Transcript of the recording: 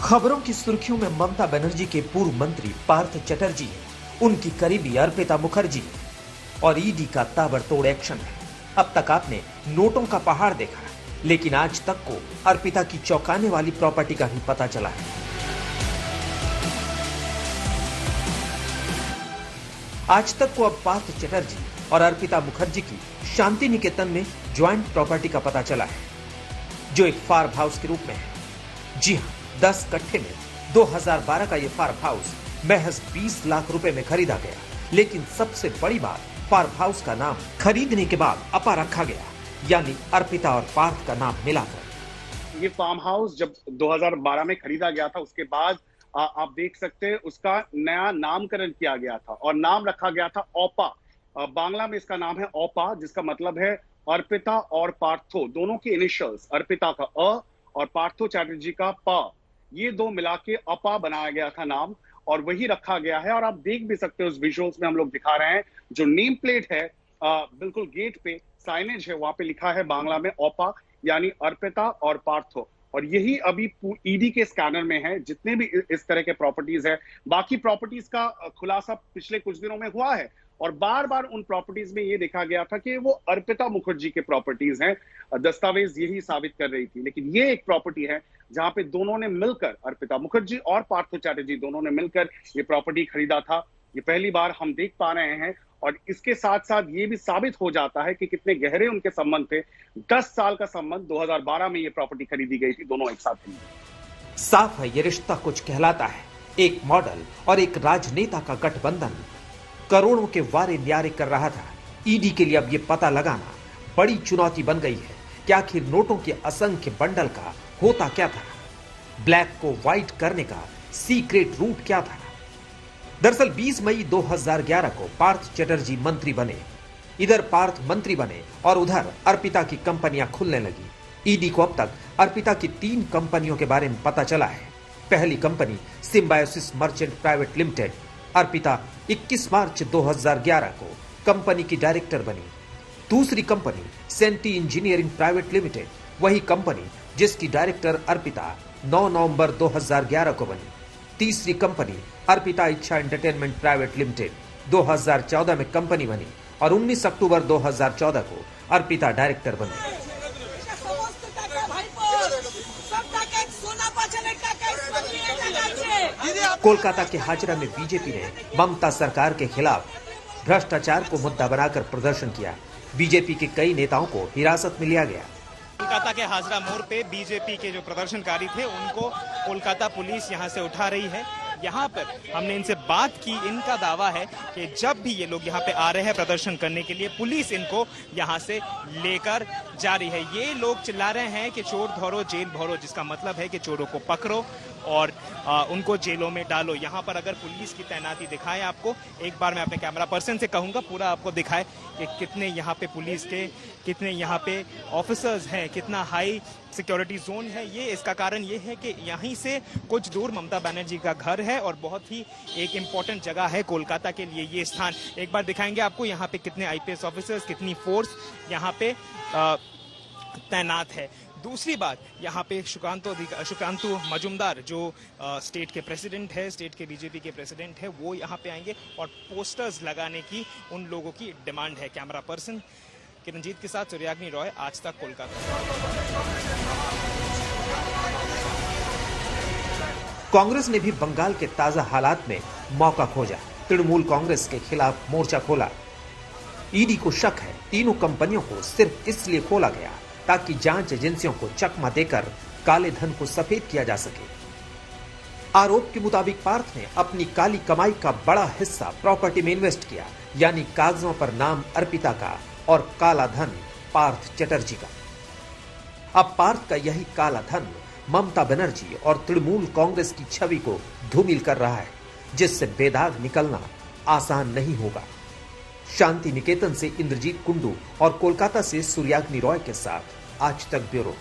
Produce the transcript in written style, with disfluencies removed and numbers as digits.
खबरों की सुर्खियों में ममता बनर्जी के पूर्व मंत्री पार्थ चटर्जी है, उनकी करीबी अर्पिता मुखर्जी है और ईडी का ताबड़तोड़ एक्शन है। अब तक आपने नोटों का पहाड़ देखा, लेकिन आज तक को अर्पिता की चौंकाने वाली प्रॉपर्टी का भी पता चला है। आज तक को अब पार्थ चटर्जी और अर्पिता मुखर्जी की शांति निकेतन में ज्वाइंट प्रॉपर्टी का पता चला है, जो एक फार्म हाउस के रूप में है। जी हाँ, 10 कट्ठे में 2012 का ये फार्म हाउस महज 20 लाख रुपए में खरीदा गया। लेकिन सबसे बड़ी बात, फार्म हाउस का नाम खरीदने के बाद अपा रखा गया, यानी अर्पिता और पार्थ का नाम मिलाकर। ये फार्म हाउस जब 2012 में खरीदा गया था, उसके बाद आप देख सकते हैं उसका नया नामकरण किया गया था और नाम रखा गया था ओपा। बांग्ला में इसका नाम है ओपा, जिसका मतलब है अर्पिता और पार्थो, दोनों के इनिशियल्स, अर्पिता का अ और पार्थो चैटर्जी का प, ये दो मिला के अपा बनाया गया था नाम, और वही रखा गया है। और आप देख भी सकते हो, उस विजुअल्स में हम लोग दिखा रहे हैं, जो नेम प्लेट है बिल्कुल गेट पे साइनेज है, वहां पे लिखा है बांग्ला में ओपा, यानी अर्पिता और पार्थो। और यही अभी ईडी के स्कैनर में है, जितने भी इस तरह के प्रॉपर्टीज है। बाकी प्रॉपर्टीज का खुलासा पिछले कुछ दिनों में हुआ है और बार बार उन प्रॉपर्टीज में ये देखा गया था कि वो अर्पिता मुखर्जी के प्रॉपर्टीज हैं। दस्तावेज यही साबित कर रही थी, लेकिन ये एक प्रॉपर्टी है जहां पे दोनों ने मिलकर, अर्पिता मुखर्जी और पार्थो चैटर्जी दोनों ने मिलकर ये प्रॉपर्टी खरीदा था। ये पहली बार हम देख पा रहे हैं और इसके साथ साथ ये भी साबित हो जाता है कि कितने गहरे उनके संबंध थे। 10 साल का संबंध, 2012 में ये प्रॉपर्टी खरीदी गई थी, दोनों एक साथ खरीदी। साफ है, ये रिश्ता कुछ कहलाता है। एक मॉडल और एक राजनेता का गठबंधन करोड़ों के वारे न्यारे कर रहा था। ईडी के लिए अब ये पता लगाना बड़ी चुनौती बन गई है कि आखिर नोटों के असंख्य बंडल का होता क्या था, ब्लैक को व्हाइट करने का सीक्रेट रूट क्या था। दरअसल 20 मई 2011 को पार्थ चटर्जी मंत्री बने। इधर पार्थ मंत्री बने और उधर अर्पिता की कंपनियां खुलने लगी। ईडी को अब तक अर्पिता की 3 कंपनियों के बारे में पता चला है। पहली company Symbiosis merchant private limited. Arpita 21 मार्च 2011 को कंपनी की डायरेक्टर बनी। दूसरी कंपनी सेंटी इंजीनियरिंग प्राइवेट लिमिटेड, वही कंपनी जिसकी डायरेक्टर अर्पिता 9 नवंबर 2011 को बनी। तीसरी कंपनी अर्पिता इच्छा एंटरटेनमेंट प्राइवेट लिमिटेड 2014 में कंपनी बनी और 19 अक्टूबर 2014 को अर्पिता डायरेक्टर बनी। कोलकाता के हाजरा में बीजेपी ने ममता सरकार के खिलाफ भ्रष्टाचार को मुद्दा बनाकर प्रदर्शन किया। बीजेपी के कई नेताओं को हिरासत में लिया गया। कोलकाता के हाजरा मोड़ पे बीजेपी के जो प्रदर्शनकारी थे, उनको कोलकाता पुलिस यहां से उठा रही है। यहाँ पर हमने इनसे बात की, इनका दावा है कि जब भी ये लोग यहाँ पे आ रहे हैं प्रदर्शन करने के लिए, पुलिस इनको यहाँ से लेकर जा रही है। ये लोग चिल्ला रहे हैं कि चोर धरो जेल भरो, जिसका मतलब है कि चोरों को पकड़ो और उनको जेलों में डालो। यहाँ पर अगर पुलिस की तैनाती दिखाएं आपको, एक बार मैं अपने कैमरा पर्सन से कहूँगा पूरा आपको दिखाए कि कितने यहाँ पे पुलिस के, कितने यहाँ पे ऑफिसर्स हैं, कितना हाई सिक्योरिटी जोन है। ये इसका कारण ये है कि यहीं से कुछ दूर ममता बनर्जी का घर है और बहुत ही एक इम्पॉर्टेंट जगह है कोलकाता के लिए ये स्थान। एक बार दिखाएंगे आपको यहाँ पे कितने आईपीएस ऑफिसर्स, कितनी फोर्स यहाँ पे तैनात है। दूसरी बात, यहाँ पे सुकांतु मजुमदार जो स्टेट के प्रेसिडेंट है, स्टेट के बीजेपी के प्रेसिडेंट है, वो यहाँ पे आएंगे और पोस्टर्स लगाने की उन लोगों की डिमांड है। कैमरा पर्सन किरणजीत के साथ सूर्याग्नि रॉय, आज तक, कोलकाता। कांग्रेस ने भी बंगाल के ताजा हालात में मौका खोजा। तृणमूल कांग्रेस के खिलाफ मोर्चा खोला। ईडी को शक है तीनों कंपनियों को सिर्फ इसलिए खोला गया ताकि जांच एजेंसियों को चकमा देकर काले धन को सफेद किया जा सके। आरोप के मुताबिक पार्थ ने अपनी काली कमाई का बड़ा हिस्सा प्रॉपर्टी में इन्वेस्ट किया, यानी कागजों पर नाम अर्पिता का और काला धन पार्थ चटर्जी का। अब पार्थ का यही काला धन ममता बनर्जी और तृणमूल कांग्रेस की छवि को धूमिल कर रहा है, जिससे बेदाग निकलना आसान नहीं होगा। शांति निकेतन से इंद्रजीत कुंडू और कोलकाता से सूर्याग्नि रॉय के साथ आज तक ब्यूरो।